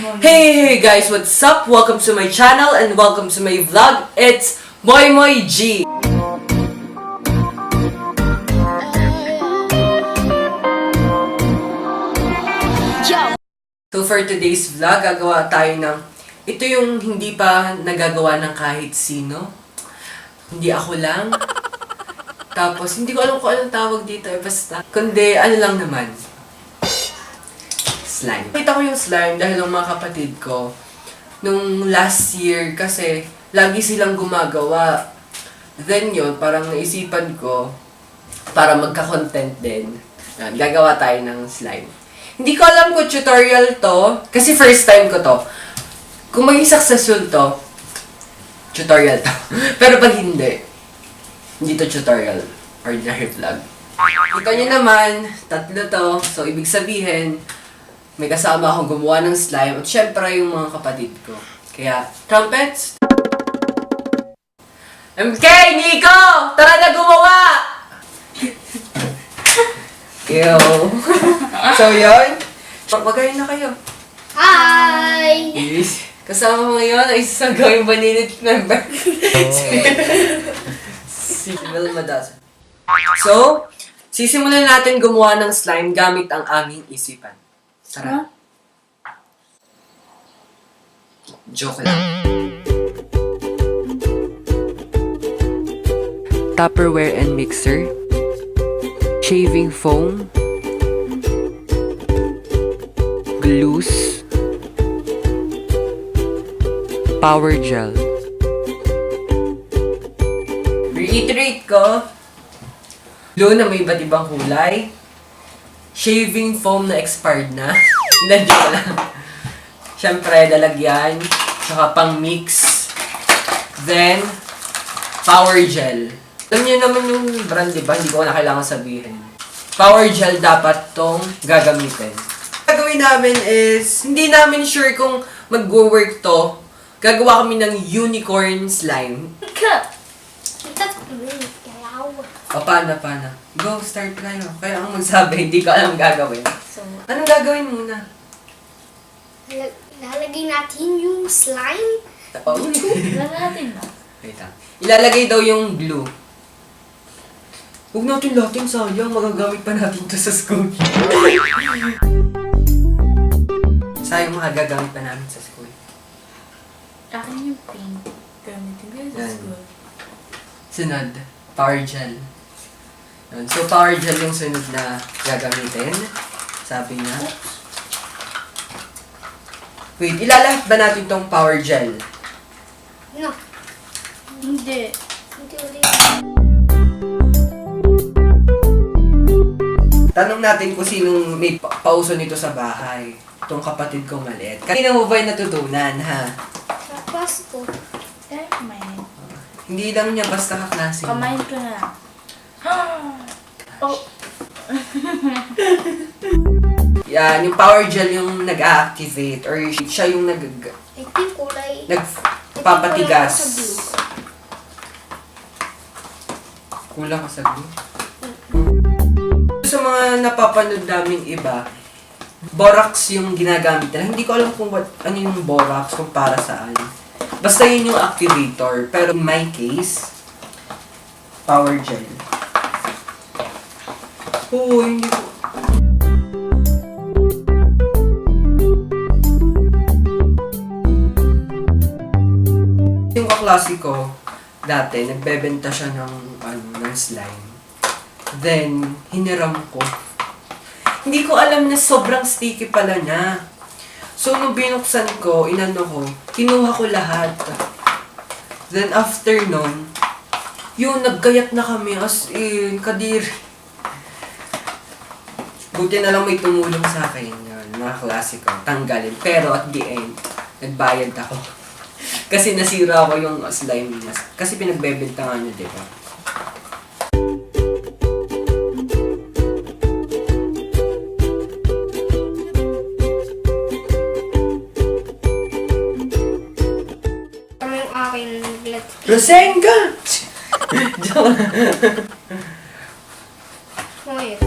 Hey guys, what's up? Welcome to my channel and welcome to my vlog. It's Moy Moy G. So for today's vlog, gagawa tayo ng ito yung hindi pa nagagawa ng kahit sino. Hindi ako lang. Tapos hindi ko alam kung anong tawag dito basta. Kundi ano lang naman. Slime. Nakita ko yung slime dahil ng mga kapatid ko nung last year kasi lagi silang gumagawa. Then yun, parang naisipan ko para magka-content din. Yan, gagawa tayo ng slime. Hindi ko alam kung tutorial to kasi first time ko to. Kung maging successful to, tutorial to. Pero pag hindi to tutorial, ordinary vlog. Kita nyo naman, tatlo to. So, ibig sabihin, may kasama akong gumawa ng slime at syempre yung mga kapatid ko. Kaya, trumpets! MK! Nico! Tara na gumawa! Yo! So, yun. Magpagayin na kayo. Hi! Yes. Kasama ko ngayon ay isang gawing Baninit member. Si Wilma Daza. So, sisimulan natin gumawa ng slime gamit ang aming isipan. Tara. Joke lang. Tupperware and mixer. Shaving foam. Glues. Power gel. Reiterate ko. Glue na may iba't ibang kulay. Shaving foam na expired na. Hindi ko lang. Siyempre, lalagyan. Saka pang mix. Then, power gel. Alam niyo naman yung brand, diba? Hindi ko na kailangan sabihin. Power gel dapat tong gagamitin. Gagawin namin is, hindi namin sure kung mag-work to. Gagawa kami ng unicorn slime. Paano? Go, start tayo. Kaya ang magsabi, hindi ko alam gagawin. So, Anong gagawin muna? lalagay natin yung slime. Lalatin na. Wait lang. Ilalagay daw yung glue. Huwag natin latin, sayang. Magagamit pa natin to sa school. Sayang magagamit pa namin sa school. Akin yung pink. Gamitin ko sa Yan. school. Sunod, power gel. Yun. So, power gel yung sunod na gagamitin. Sabi niya. Wait, ilalahat ba natin tong power gel? No, Hindi. hindi ulit. Tanong natin kung sinong may pauso nito sa bahay. Itong kapatid kong maliit. Kanina mo ba yung natutunan, ha? Sa Pasko. Dahil kumain. Hindi lang niya basta kaklase. Kumain ko na lang. Oh. Yan, yung power gel yung nag-activate or siya yung Ito yung kulay. nagpapatigas. Ito yung kulay sa blue. Kulang ka sa glue. Sa mga napapanood naming iba, borax yung ginagamit nila. Hindi ko alam kung ano yung borax, kung para saan. Basta yun yung activator. Pero in my case, power gel. Oo, hindi ko... Yung kaklase ko, dati, nagbebenta siya ng slime. Then, hiniram ko. Hindi ko alam na sobrang sticky pala niya. So, nung binuksan ko, kinuha ko lahat. Then, after nun, yun, nagkayat na kami as in, kadiri. Buti na lang may tumulong sa akin yun, mga klase ko, tanggalin. Pero at the end, nagbayad ako. Kasi nasira ko yung slime niya. Kasi pinagbebenta nga niya, di ba? Ano yung akin naglat? Rosenga! Joke. Ngayon.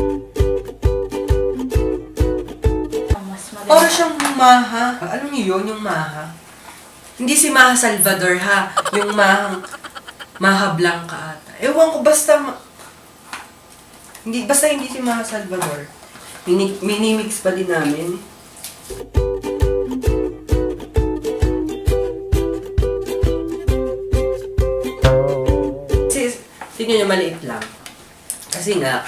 Mas maganda. Para siyang maha. Alam niyo yun, yung Maha? Hindi si Maha Salvador, ha? Yung Maha Blanca ata. Ewan ko, basta hindi si Maha Salvador. Minimix pa din namin. Tingnan nyo, maliit lang. Kasi nga,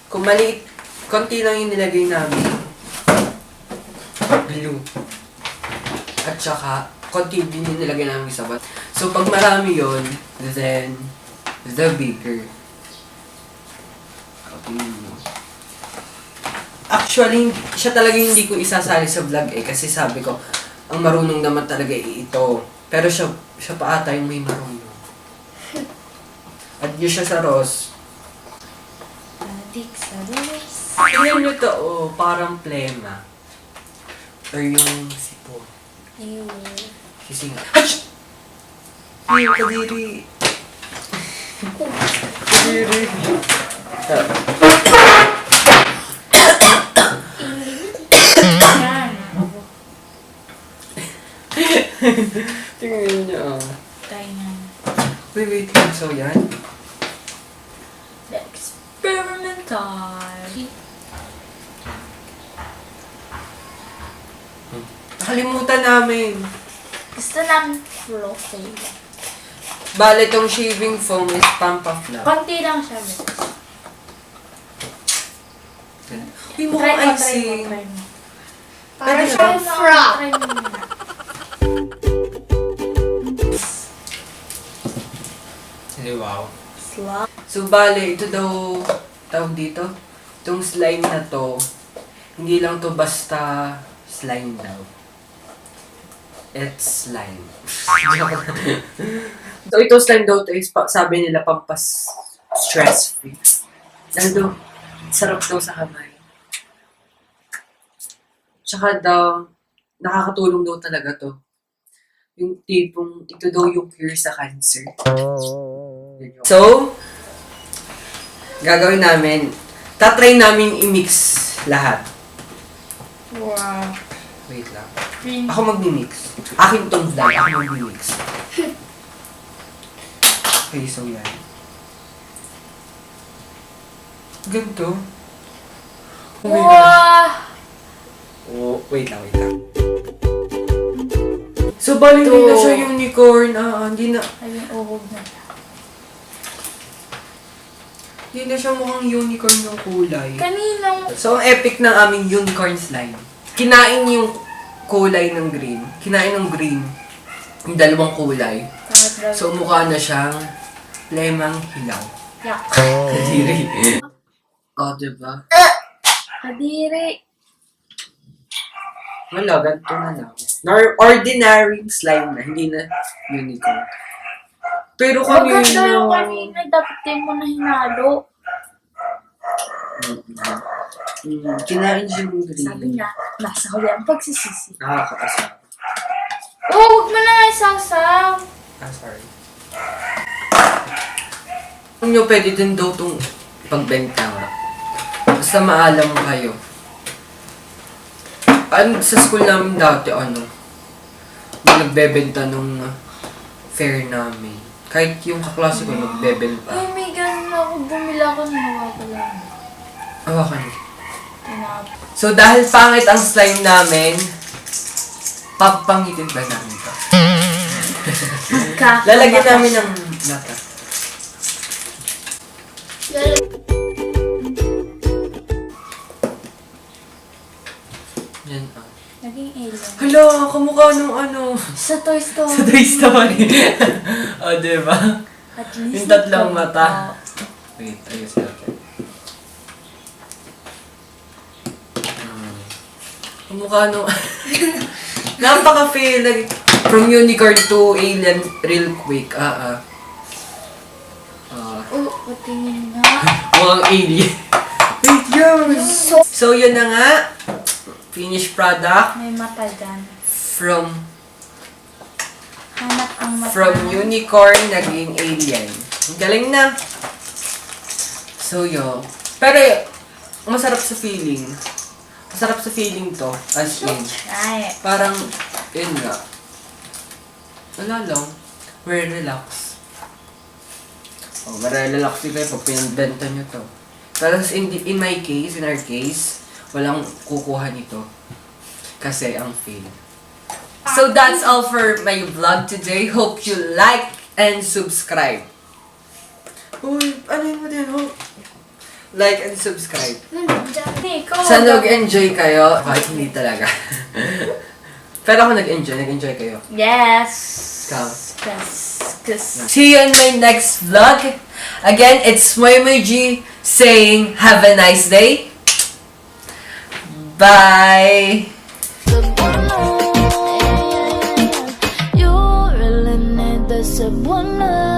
kung maliit, konti lang yung nilagay namin. Blue. At saka, konti din yung nilagay namin sa bat. So, pag marami yon, then, the bigger. Actually, siya talaga hindi ko isasali sa vlog kasi sabi ko, ang marunong naman talaga ito. Pero siya pa ata yung may marunong. At yun siya sa Ross. Adik sa Ross. Tingnan nyo to, parang plema. Or yung sipo. Ayun. Kasi nga. Hach! Ay, kadiri. Kadiri. Yan. Tingnan nyo. Tayo na. Wait. So, yan. The experimental. Nakalimutan namin. Gusto namin flossy. Bale, itong shaving foam is pampafla. Konti lang siya. Uy, mukhang icing. Try mo. Para Pwede siyang na frog. Try mo muna. Wow. Slap. So, bale, ito daw, tawag dito, itong slime na to, hindi lang to basta slime daw. It's slime. So, ito slime daw to is, sabi nila, pampas stress free. Dahil daw, sarap daw sa kamay. Tsaka daw, nakakatulong daw talaga to. Yung tipong, ito daw yung cure sa cancer. So, gagawin namin, tatry namin i-mix lahat. Wow. Wait lang. Green. Ako mag-mix. Akin tong vlog, ako mag-mix. Okay, so yan. Ganito. Oh my God. Wow. Oh, wait lang. So, bali hindi na siya unicorn. Hindi na. Ayun, uhog na. Hindi na siya mukhang unicorn ng kulay. Kaninang So, ang epic ng aming unicorn slime. Kinain yung kulay ng green. Kinain ng green. Yung dalawang kulay. So, mukha na siyang lemang hilaw. yak. Kadiri. Diba? Kadiri. Wala, ganito na lang. Ordinary slime na, hindi na unicorn. Pero Maganda kanina... yung kanina. Dapat din mo na hinalo. Kinain siya ng green. Sabi niya, nasa huli ang pagsisisi. Nakakapasama. Oh, huwag mo na nga isasaw. Sorry. Kung nyo pwede din daw itong pagbenta nga. Basta maalam kayo. Sa school namin dati, may nagbebenta nung fair namin. Kahit yung kaklase ko nagbebenta. Ay, may ganun ako. Bumila ako ng nawawala. Hawakan niyo. Tinap. So, dahil pangit ang slime namin, papangitin ba namin ito? Lalagyan namin ng lata. Yan Naging alien. Hala, kamukha nung Sa Toy Story. sa Toy Story. Diba? At least Yung tatlong mata. Wait, ayos natin. Kamukha nung... Napaka-fail. From unicorn to alien real quick. Oh, patingin nga. Mukhang alien. Wait, yun! So, yun na nga. Finished product May mata dyan. from Hanap ang mata. from unicorn naging alien. Ang galing na. So, yun. Pero, masarap sa feeling. Masarap sa feeling to. As in. Try it. Parang, yun nga. Wala lang. Very relax. Oh, marelax din kayo pag pinabenta nyo to. Tapos in my case, in our case, walang kukuha nito. Kasi ang fail. So that's all for my vlog today. Hope you like and subscribe. Uy, ano yun mo din, oh? Like and subscribe. Hey, go. Sana nag-enjoy kayo. Kahit hindi talaga. Pero ako nag-enjoy kayo. Yes. Ikaw. Cause See you in my next vlog. Again, it's Moy G saying have a nice day. Bye. You really need the Cebuana.